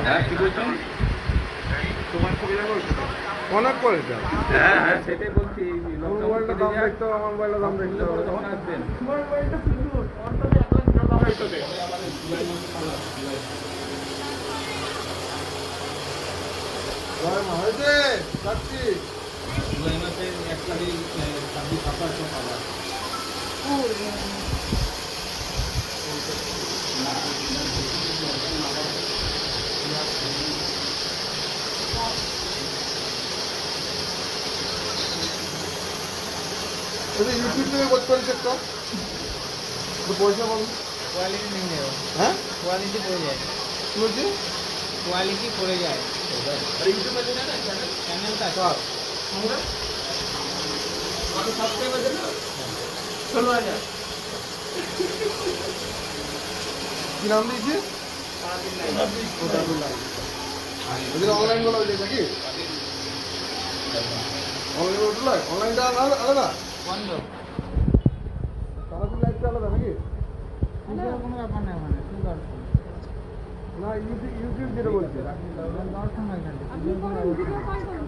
হ্যাঁ কি বলছেন? অনেক করেছে। হ্যাঁ হ্যাঁ সেটাই বলছি। মোবাইলটা দাম দেখতে হবে, আমার মোবাইলটা দাম দেখতে হবে। যখন আসবেন হয়েছে যাচ্ছি। জুলাই মাসের 1 তারিখ 26-27 পাওয়া ইউটিউব থেকে করতে পারিস একটা পয়সা পাবো। কোয়ালিটি नहीं है वो। হ্যাঁ क्वालिटी पड़ जाए, কি বলছি? क्वालिटी पड़ जाए। আর ইউটিউবে দেন না चैनल का কার? আমরা কত সাবস্ক্রাইবার দেন না 16,000 কি নাম দিয়েছি? ওদের অনলাইন বলা হয়েছে নাকি? অনলাইন বলতে অনলাইনটা আলাদা, বন্ধ। সারাদিন লাইফটা আলাদা নাকি? কিসের কোনো ব্যাপার নেই মানে কি দরকার? না ইউটিউব যেটা বলছে দরকার নাই এখান থেকে। কিসের কোনো ব্যাপার নেই।